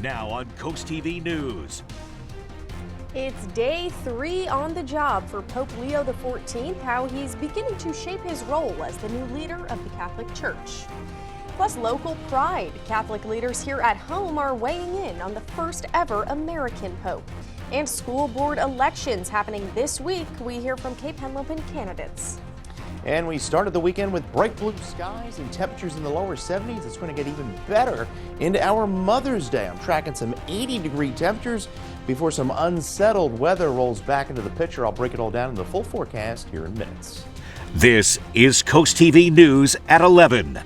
Now on CoastTV News. It's day 3 on the job for Pope Leo XIV, how he's beginning to shape his role as the new leader of the Catholic Church. Plus local pride. Catholic leaders here at home are weighing in on the first ever American Pope. And school board elections happening this week. We hear from Cape Henlopen candidates. And we started the weekend with bright blue skies and temperatures in the lower 70s. It's going to get even better into our Mother's Day. I'm tracking some 80-degree temperatures before some unsettled weather rolls back into the picture. I'll break it all down in the full forecast here in minutes. This is CoastTV News at 11.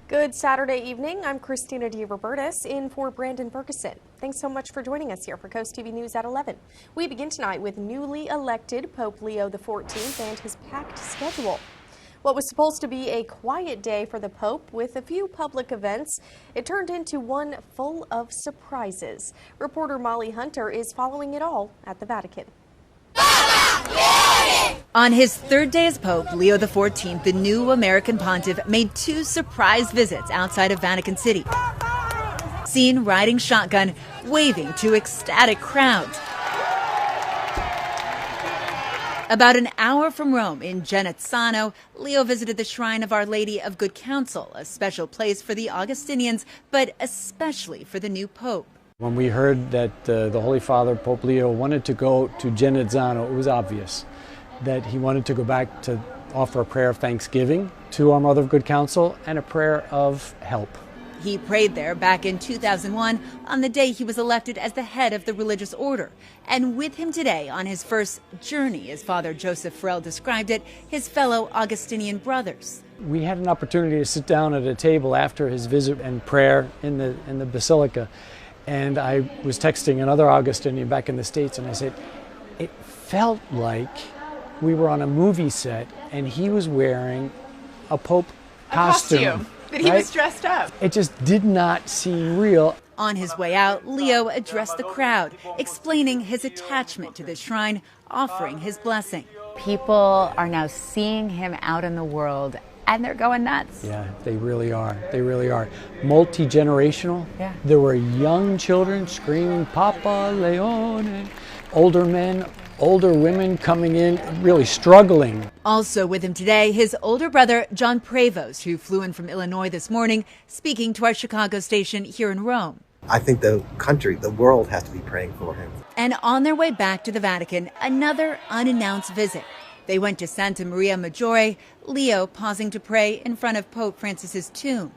Good Saturday evening. I'm Christina DeRobertis in for Brandon Ferguson. Thanks so much for joining us here for CoastTV News at 11. We begin tonight with newly elected Pope Leo XIV and his packed schedule. What was supposed to be a quiet day for the Pope with a few public events, it turned into one full of surprises. Reporter Molly Hunter is following it all at the Vatican. On his third day as Pope, Leo XIV, the new American pontiff, made 2 surprise visits outside of Vatican City. Seen riding shotgun, waving to ecstatic crowds. About an hour from Rome in Genazzano, Leo visited the Shrine of Our Lady of Good Counsel, a special place for the Augustinians, but especially for the new Pope. When we heard that the Holy Father, Pope Leo, wanted to go to Genazzano, it was obvious that he wanted to go back to offer a prayer of thanksgiving to our Mother of Good Counsel and a prayer of help. He prayed there back in 2001 on the day he was elected as the head of the religious order. And with him today on his first journey, as Father Joseph Farrell described it, his fellow Augustinian brothers. We had an opportunity to sit down at a table after his visit and prayer in the Basilica. And I was texting another Augustinian back in the States, and I said, it felt like we were on a movie set and he was wearing a Pope costume. That he was dressed up. It just did not seem real. On his way out, Leo addressed the crowd, explaining his attachment to the shrine, offering his blessing. People are now seeing him out in the world and they're going nuts. Yeah, they really are. They really are. Multi-generational. Yeah. There were young children screaming, Papa Leone. Older men, older women coming in, really struggling. Also with him today, his older brother, John Prevost, who flew in from Illinois this morning, speaking to our Chicago station here in Rome. I think the country, the world has to be praying for him. And on their way back to the Vatican, another unannounced visit. They went to Santa Maria Maggiore, Leo pausing to pray in front of Pope Francis's tomb.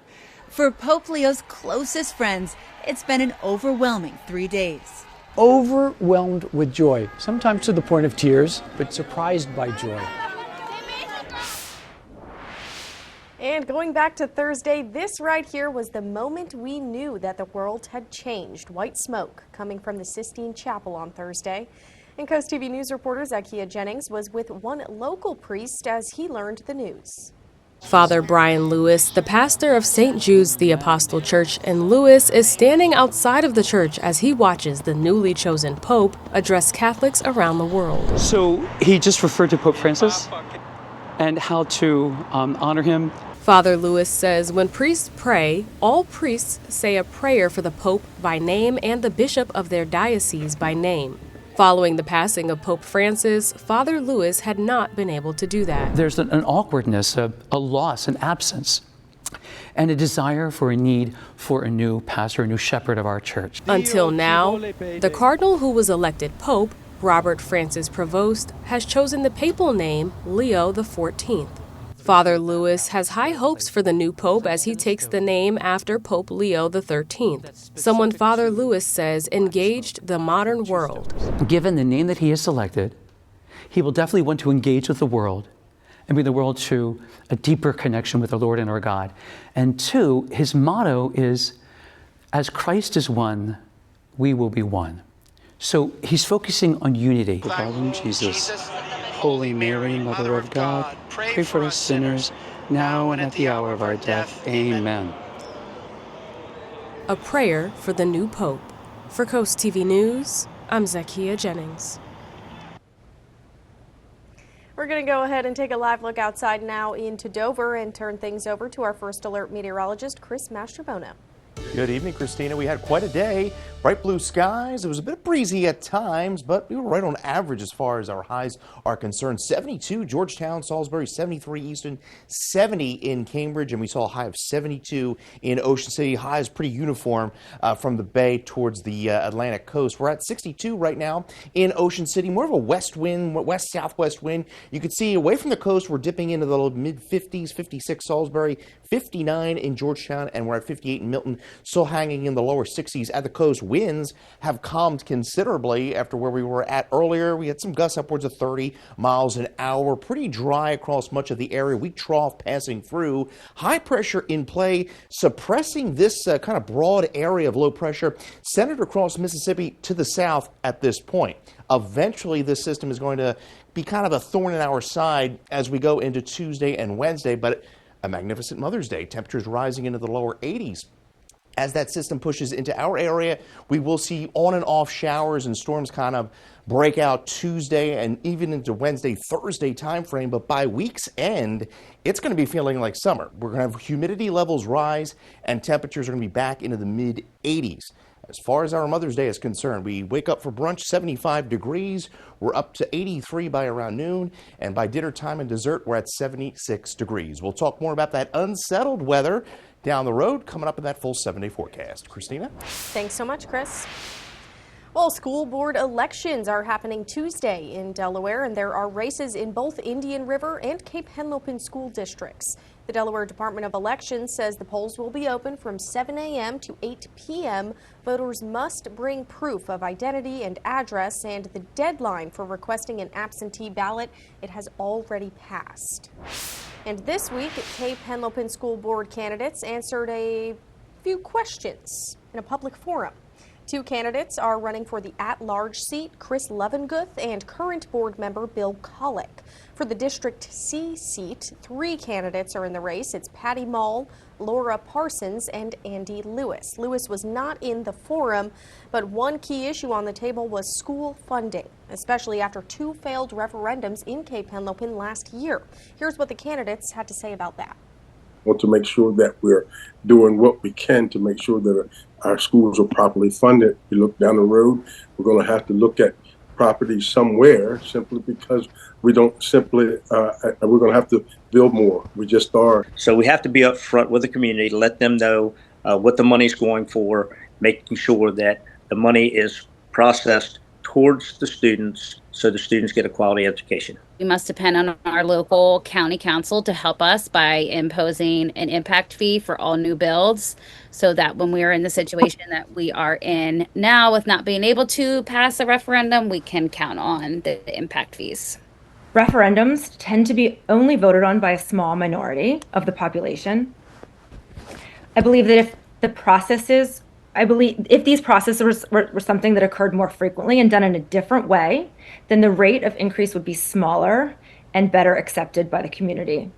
For Pope Leo's closest friends, it's been an overwhelming 3 days. Overwhelmed with joy, sometimes to the point of tears, but surprised by joy. And going back to Thursday, this right here was the moment we knew that the world had changed. White smoke coming from the Sistine Chapel on Thursday. And CoastTV News reporter Zacchaea Jennings was with one local priest as he learned the news. Father Brian Lewis, the pastor of St. Jude's the Apostle Church in Lewis, is standing outside of the church as he watches the newly chosen Pope address Catholics around the world. So he just referred to Pope Francis and how to honor him. Father Lewis says when priests pray, all priests say a prayer for the Pope by name and the bishop of their diocese by name. Following the passing of Pope Francis, Father Lewis had not been able to do that. There's an awkwardness, a loss, an absence, and a desire for a need for a new pastor, a new shepherd of our church. Until now, the cardinal who was elected Pope, Robert Francis Prevost, has chosen the papal name Leo XIV. Father Lewis has high hopes for the new Pope as he takes the name after Pope Leo XIII, someone Father Lewis says engaged the modern world. Given the name that he has selected, he will definitely want to engage with the world and bring the world to a deeper connection with our Lord and our God. And 2, his motto is, as Christ is one, we will be one. So he's focusing on unity. God in Jesus, Holy Mary, Mother of God, pray for us sinners, now and at the hour of our death. Amen. A prayer for the new Pope. For CoastTV News, I'm Zacchaea Jennings. We're going to go ahead and take a live look outside now into Dover and turn things over to our first alert meteorologist, Chris Mastrobono. Good evening, Christina. We had quite a day. Bright blue skies. It was a bit breezy at times, but we were right on average as far as our highs are concerned. 72 Georgetown, Salisbury, 73 Easton, 70 in Cambridge, and we saw a high of 72 in Ocean City. Highs pretty uniform from the bay towards the Atlantic coast. We're at 62 right now in Ocean City. More of a west wind, west-southwest wind. You can see away from the coast, we're dipping into the mid-50s, 56 Salisbury, 59 in Georgetown, and we're at 58 in Milton. Still hanging in the lower 60s at the coast. Winds have calmed considerably after where we were at earlier. We had some gusts upwards of 30 miles an hour. Pretty dry across much of the area. Weak trough passing through. High pressure in play, suppressing this kind of broad area of low pressure centered across Mississippi to the south at this point. Eventually, this system is going to be kind of a thorn in our side as we go into Tuesday and Wednesday, but a magnificent Mother's Day. Temperatures rising into the lower 80s. As that system pushes into our area, we will see on and off showers and storms kind of break out Tuesday and even into Wednesday, Thursday timeframe. But by week's end, it's going to be feeling like summer. We're going to have humidity levels rise and temperatures are going to be back into the mid 80s. As far as our Mother's Day is concerned, we wake up for brunch 75 degrees. We're up to 83 by around noon. And by dinner time and dessert, we're at 76 degrees. We'll talk more about that unsettled weather down the road coming up in that full 7-day forecast. Christina? Thanks so much, Chris. Well, school board elections are happening Tuesday in Delaware, and there are races in both Indian River and Cape Henlopen school districts. The Delaware Department of Elections says the polls will be open from 7 a.m. to 8 p.m. Voters must bring proof of identity and address, and the deadline for requesting an absentee ballot, it has already passed. And this week, Cape Henlopen School Board candidates answered a few questions in a public forum. 2 candidates are running for the at-large seat, Chris Levenguth and current board member Bill Collick. For the District C seat, 3 candidates are in the race. It's Patty Mull, Laura Parsons, and Andy Lewis. Lewis was not in the forum, but one key issue on the table was school funding, especially after 2 failed referendums in Cape Henlopen last year. Here's what the candidates had to say about that. Want to make sure that we're doing what we can to make sure that our schools are properly funded. You look down the road, we're going to have to look at property somewhere simply because we don't simply, we're going to have to build more. We just are. So we have to be upfront with the community, let them know what the money's going for, making sure that the money is processed towards the students so the students get a quality education. We must depend on our local county council to help us by imposing an impact fee for all new builds so that when we are in the situation that we are in now with not being able to pass a referendum, we can count on the impact fees. Referendums tend to be only voted on by a small minority of the population. I believe that if these processes were something that occurred more frequently and done in a different way, then the rate of increase would be smaller and better accepted by the community.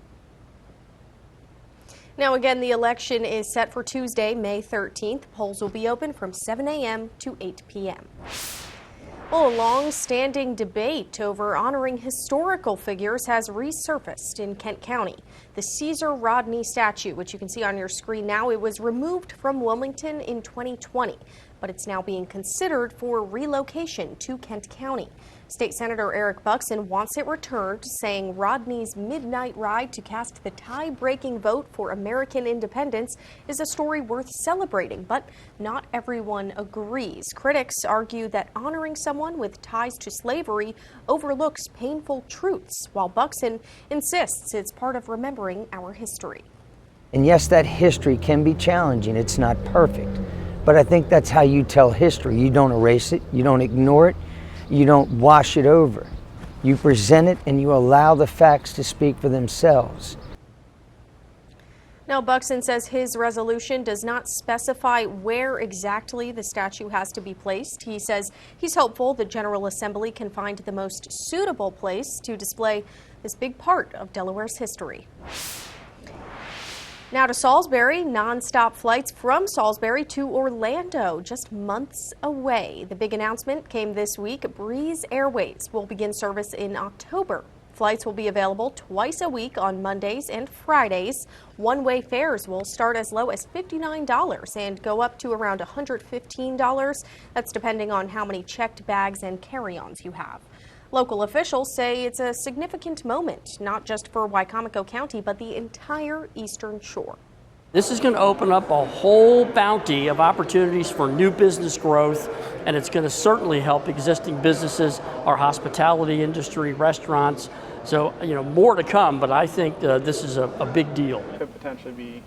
Now, again, the election is set for Tuesday, May 13th. Polls will be open from 7 a.m. to 8 p.m. Well, a long-standing debate over honoring historical figures has resurfaced in Kent County. The Caesar Rodney statue, which you can see on your screen now, it was removed from Wilmington in 2020, but it's now being considered for relocation to Kent County. State Senator Eric Buxton wants it returned, saying Rodney's midnight ride to cast the tie-breaking vote for American independence is a story worth celebrating, but not everyone agrees. Critics argue that honoring someone with ties to slavery overlooks painful truths, while Buxton insists it's part of remembering our history. And yes, that history can be challenging. It's not perfect, but I think that's how you tell history. You don't erase it, you don't ignore it, you don't wash it over. You present it and you allow the facts to speak for themselves. Now, Buxton says his resolution does not specify where exactly the statue has to be placed. He says he's hopeful the General Assembly can find the most suitable place to display this big part of Delaware's history. Now to Salisbury, non-stop flights from Salisbury to Orlando, just months away. The big announcement came this week. Breeze Airways will begin service in October. flights will be available twice a week on Mondays and Fridays. One-way fares will start as low as $59 and go up to around $115. That's depending on how many checked bags and carry-ons you have. Local officials say it's a significant moment, not just for Wicomico County, but the entire Eastern Shore. This is going to open up a whole bounty of opportunities for new business growth, and it's going to certainly help existing businesses, our hospitality industry, restaurants. So, more to come, but I think this is a big deal. Could potentially be.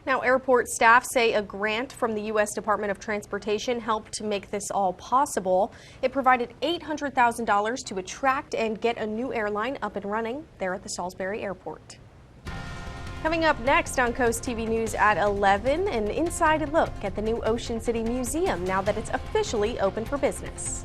Now, airport staff say a grant from the U.S. Department of Transportation helped to make this all possible. It provided $800,000 to attract and get a new airline up and running there at the Salisbury Airport. Coming up next on Coast TV News at 11, an inside look at the new Ocean City Museum now that it's officially open for business.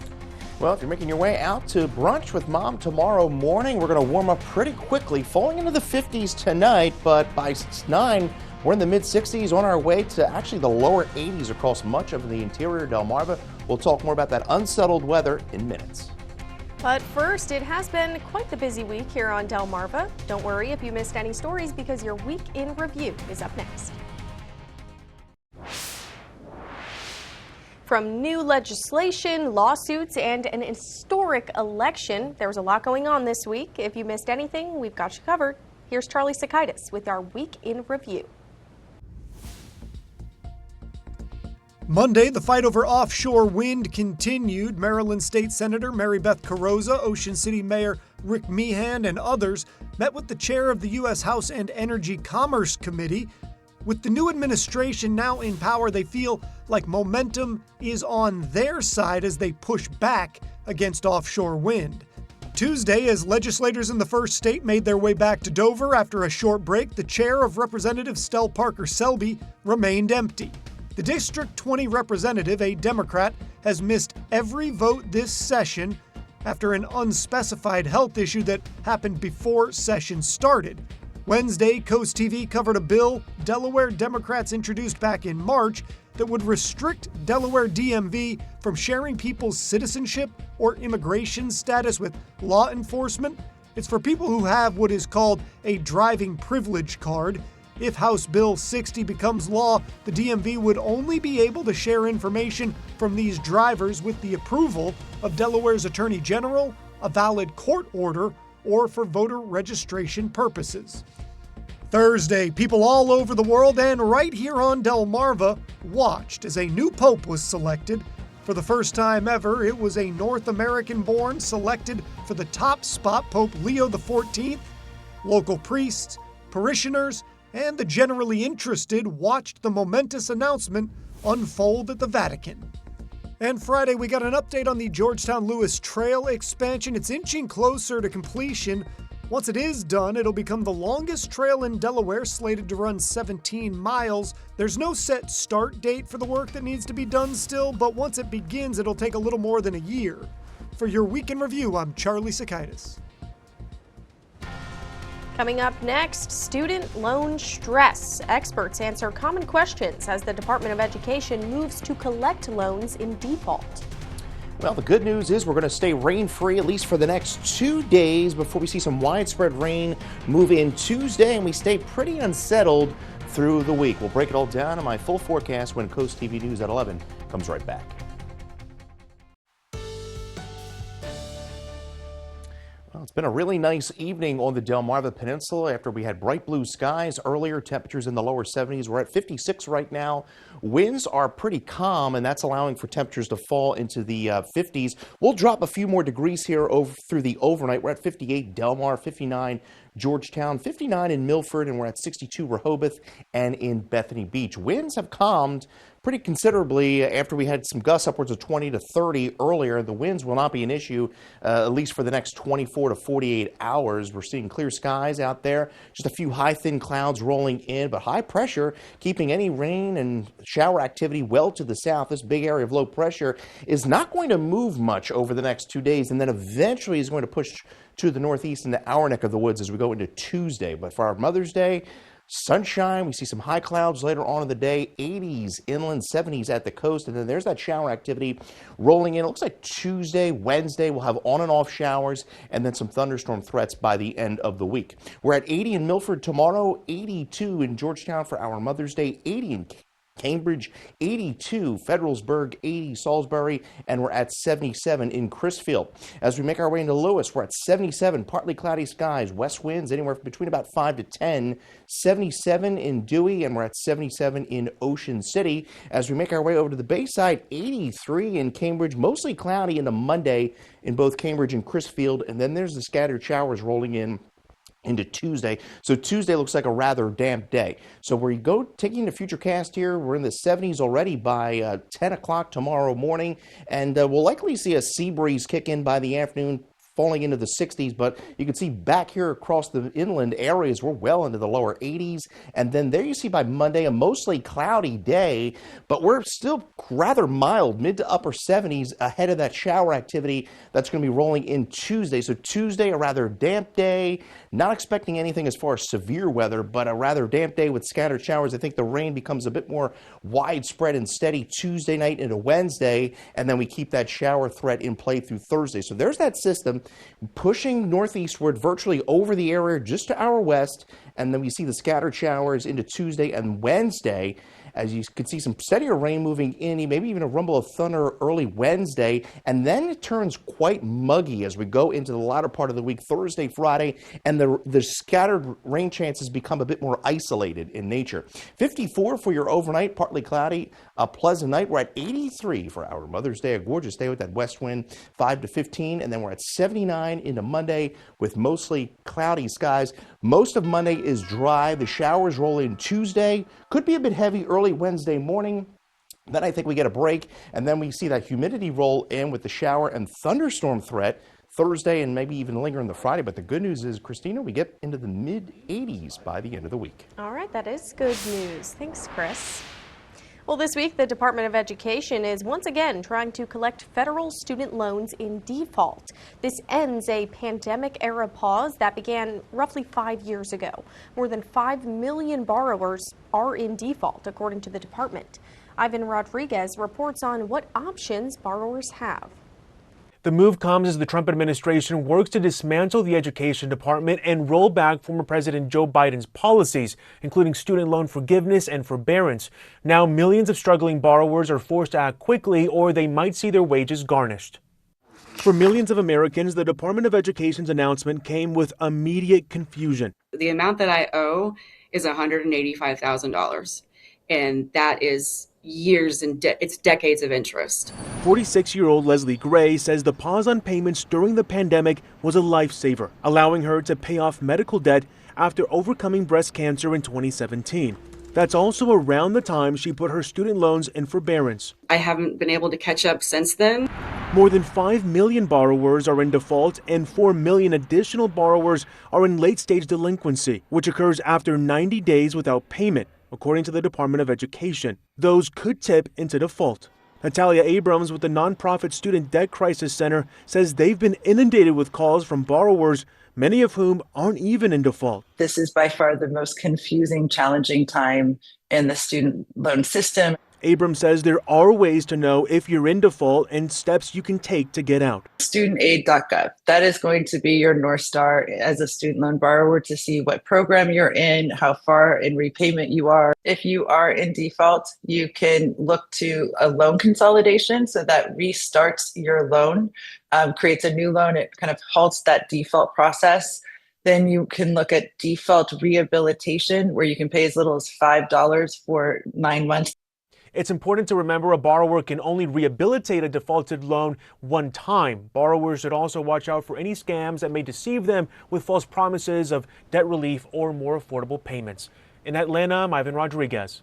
Well, if you're making your way out to brunch with Mom tomorrow morning, we're going to warm up pretty quickly, falling into the 50s tonight, but by 9, we're in the mid-60s, on our way to actually the lower 80s across much of the interior Delmarva. We'll talk more about that unsettled weather in minutes. But first, it has been quite the busy week here on Delmarva. Don't worry if you missed any stories, because your Week in Review is up next. From new legislation, lawsuits, and an historic election, there's a lot going on this week. If you missed anything, we've got you covered. Here's Charlie Sakaitis with our Week in Review. Monday, the fight over offshore wind continued. Maryland State Senator Mary Beth Carrozza, Ocean City Mayor Rick Meehan, and others met with the chair of the U.S. House and Energy Commerce Committee. With the new administration now in power, they feel like momentum is on their side as they push back against offshore wind. Tuesday, as legislators in the first state made their way back to Dover after a short break, the chair of Representative Stell Parker Selby remained empty. The District 20 representative, a Democrat, has missed every vote this session after an unspecified health issue that happened before session started. Wednesday, Coast TV covered a bill Delaware Democrats introduced back in March that would restrict Delaware DMV from sharing people's citizenship or immigration status with law enforcement. It's for people who have what is called a driving privilege card. If House Bill 60 becomes law, the DMV would only be able to share information from these drivers with the approval of Delaware's Attorney General, a valid court order, or for voter registration purposes. Thursday, people all over the world and right here on Delmarva watched as a new pope was selected. For the first time ever, it was a North American-born selected for the top spot, Pope Leo XIV. Local priests, parishioners, and the generally interested watched the momentous announcement unfold at the Vatican. And Friday, we got an update on the Georgetown-Lewis Trail expansion. It's inching closer to completion. Once it is done, it'll become the longest trail in Delaware, slated to run 17 miles. There's no set start date for the work that needs to be done still, but once it begins, it'll take a little more than a year. For your Week in Review, I'm Charlie Sakaitis. Coming up next, student loan stress. Experts answer common questions as the Department of Education moves to collect loans in default. Well, the good news is we're going to stay rain-free at least for the next 2 days before we see some widespread rain move in Tuesday, and we stay pretty unsettled through the week. We'll break it all down in my full forecast when Coast TV News at 11 comes right back. Well, it's been a really nice evening on the Delmarva Peninsula after we had bright blue skies earlier. Temperatures in the lower 70s. We're at 56 right now. Winds are pretty calm, and that's allowing for temperatures to fall into the 50s. We'll drop a few more degrees here through the overnight. We're at 58 Delmar, 59 Georgetown, 59 in Milford, and we're at 62 Rehoboth and in Bethany Beach. Winds have calmed pretty considerably after we had some gusts upwards of 20 to 30 earlier. The winds will not be an issue, at least for the next 24 to 48 hours. We're seeing clear skies out there, just a few high, thin clouds rolling in, but high pressure keeping any rain and shower activity well to the south. This big area of low pressure is not going to move much over the next 2 days, and then eventually is going to push to the northeast into our neck of the woods as we go into Tuesday. But for our Mother's Day, sunshine. We see some high clouds later on in the day, 80s inland, 70s at the coast. And then there's that shower activity rolling in. It looks like Tuesday, Wednesday, we'll have on and off showers and then some thunderstorm threats by the end of the week. We're at 80 in Milford tomorrow, 82 in Georgetown for our Mother's Day, 80 in Cambridge, 82, Federalsburg, 80, Salisbury, and we're at 77 in Crisfield. As we make our way into Lewis, we're at 77, partly cloudy skies, west winds anywhere between about 5 to 10, 77 in Dewey, and we're at 77 in Ocean City. As we make our way over to the Bayside, 83 in Cambridge, mostly cloudy into Monday in both Cambridge and Crisfield, and then there's the scattered showers rolling in into Tuesday. So Tuesday looks like a rather damp day. So we go taking the futurecast here. We're in the 70s already by 10 o'clock tomorrow morning, and we'll likely see a sea breeze kick in by the afternoon, falling into the 60s, but you can see back here across the inland areas, we're well into the lower 80s. And then there you see by Monday, a mostly cloudy day, but we're still rather mild, mid to upper 70s ahead of that shower activity that's going to be rolling in Tuesday. So Tuesday, a rather damp day, not expecting anything as far as severe weather, but a rather damp day with scattered showers. I think the rain becomes a bit more widespread and steady Tuesday night into Wednesday, and then we keep that shower threat in play through Thursday. So there's that system pushing northeastward virtually over the area just to our west, and then we see the scattered showers into Tuesday and Wednesday. As you can see, some steadier rain moving in, maybe even a rumble of thunder early Wednesday, and then it turns quite muggy as we go into the latter part of the week, Thursday, Friday, and the scattered rain chances become a bit more isolated in nature. 54 for your overnight, partly cloudy, a pleasant night. We're at 83 for our Mother's Day, a gorgeous day with that west wind, 5 to 15, and then we're at 79 into Monday with mostly cloudy skies. Most of Monday is dry. The showers roll in Tuesday. Could be a bit heavy early Wednesday morning. Then I think we get a break, and then we see that humidity roll in with the shower and thunderstorm threat Thursday and maybe even linger into Friday. But the good news is, Christina, we get into the mid-80s by the end of the week. All right, that is good news. Thanks, Chris. Well, this week, the Department of Education is once again trying to collect federal student loans in default. This ends a pandemic-era pause that began roughly 5 years ago. More than 5 million borrowers are in default, according to the department. Ivan Rodriguez reports on what options borrowers have. The move comes as the Trump administration works to dismantle the Education Department and roll back former President Joe Biden's policies, including student loan forgiveness and forbearance. Now, millions of struggling borrowers are forced to act quickly, or they might see their wages garnished. For millions of Americans, the Department of Education's announcement came with immediate confusion. The amount that I owe is $185,000, and that is years and it's decades of interest. 46-year-old Leslie Gray says the pause on payments during the pandemic was a lifesaver, allowing her to pay off medical debt after overcoming breast cancer in 2017. That's also around the time she put her student loans in forbearance. I haven't been able to catch up since then. More than 5 million borrowers are in default, and 4 million additional borrowers are in late-stage delinquency, which occurs after 90 days without payment, according to the Department of Education. Those could tip into default. Natalia Abrams with the nonprofit Student Debt Crisis Center says they've been inundated with calls from borrowers, many of whom aren't even in default. This is by far the most confusing, challenging time in the student loan system. Abrams says there are ways to know if you're in default and steps you can take to get out. Studentaid.gov. That is going to be your North Star as a student loan borrower to see what program you're in, how far in repayment you are. If you are in default, you can look to a loan consolidation. So that restarts your loan, creates a new loan. It kind of halts that default process. Then you can look at default rehabilitation, where you can pay as little as $5 for 9 months. It's important to remember a borrower can only rehabilitate a defaulted loan one time. Borrowers should also watch out for any scams that may deceive them with false promises of debt relief or more affordable payments. In Atlanta, I'm Ivan Rodriguez.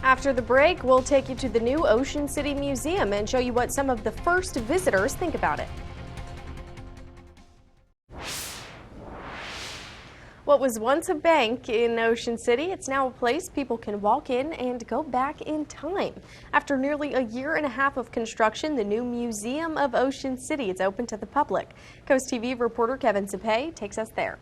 After the break, we'll take you to the new Ocean City Museum and show you what some of the first visitors think about it. What was once a bank in Ocean City, it's now a place people can walk in and go back in time. After nearly a year and a half of construction, the new Museum of Ocean City is open to the public. CoastTV reporter Kevin Zapay takes us there.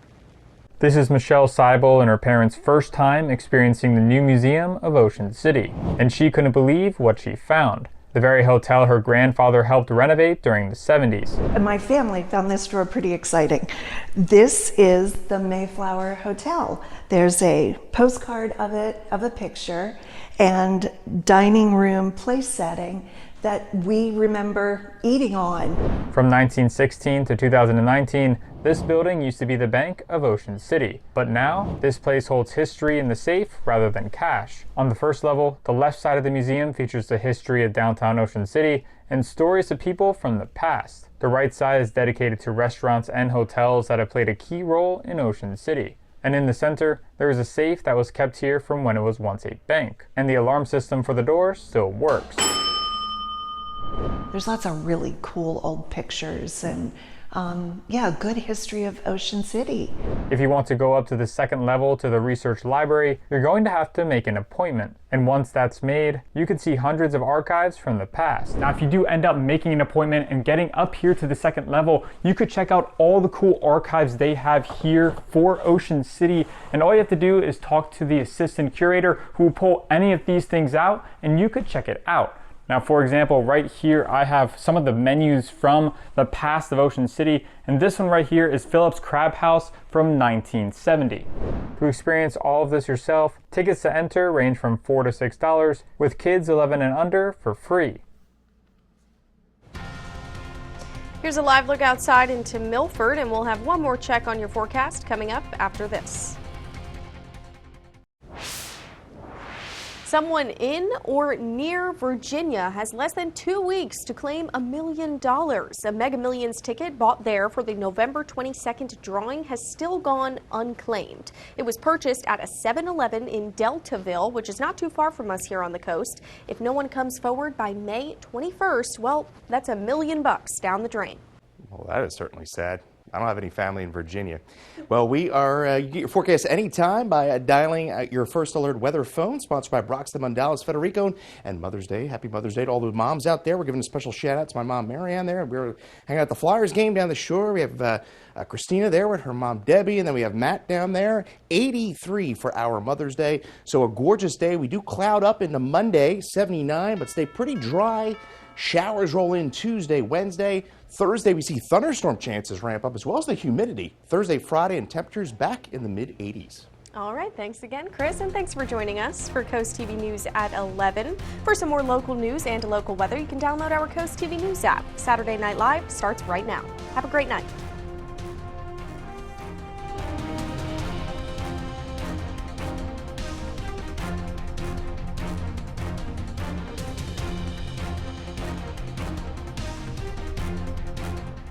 This is Michelle Seibel and her parents' first time experiencing the new Museum of Ocean City, and she couldn't believe what she found. The very hotel her grandfather helped renovate during the 70s. My family found this store pretty exciting. This is the Mayflower Hotel. There's a postcard of it, of a picture, and dining room place setting that we remember eating on. From 1916 to 2019, this building used to be the Bank of Ocean City, but now this place holds history in the safe rather than cash. On the first level, the left side of the museum features the history of downtown Ocean City and stories of people from the past. The right side is dedicated to restaurants and hotels that have played a key role in Ocean City. And in the center, there is a safe that was kept here from when it was once a bank, and the alarm system for the door still works. There's lots of really cool old pictures and yeah, good history of Ocean City. If you want to go up to the second level to the research library, you're going to have to make an appointment. And once that's made, you can see hundreds of archives from the past. Now, if you do end up making an appointment and getting up here to the second level, you could check out all the cool archives they have here for Ocean City. And all you have to do is talk to the assistant curator who will pull any of these things out and you could check it out. Now, for example, right here, I have some of the menus from the past of Ocean City, and this one right here is Phillips Crab House from 1970. To experience all of this yourself, tickets to enter range from $4 to $6, with kids 11 and under for free. Here's a live look outside into Milford, and we'll have one more check on your forecast coming up after this. Someone in or near Virginia has less than 2 weeks to claim $1 million. A Mega Millions ticket bought there for the November 22nd drawing has still gone unclaimed. It was purchased at a 7-Eleven in Deltaville, which is not too far from us here on the coast. If no one comes forward by May 21st, well, that's $1 million down the drain. Well, that is certainly sad. I don't have any family in Virginia. Well, we are, you get your forecast anytime by dialing your First Alert weather phone, sponsored by Broxton Mundalis Federico. And Mother's Day, happy Mother's Day to all the moms out there. We're giving a special shout out to my mom, Marianne, there. We're hanging out at the Flyers game down the shore. We have Christina there with her mom, Debbie, and then we have Matt down there. 83 for our Mother's Day. So a gorgeous day. We do cloud up into Monday, 79, but stay pretty dry. Showers roll in Tuesday, Wednesday. Thursday, we see thunderstorm chances ramp up, as well as the humidity. Thursday, Friday, and temperatures back in the mid-80s. All right, thanks again, Chris, and thanks for joining us for Coast TV News at 11. For some more local news and local weather, you can download our Coast TV News app. Saturday Night Live starts right now. Have a great night.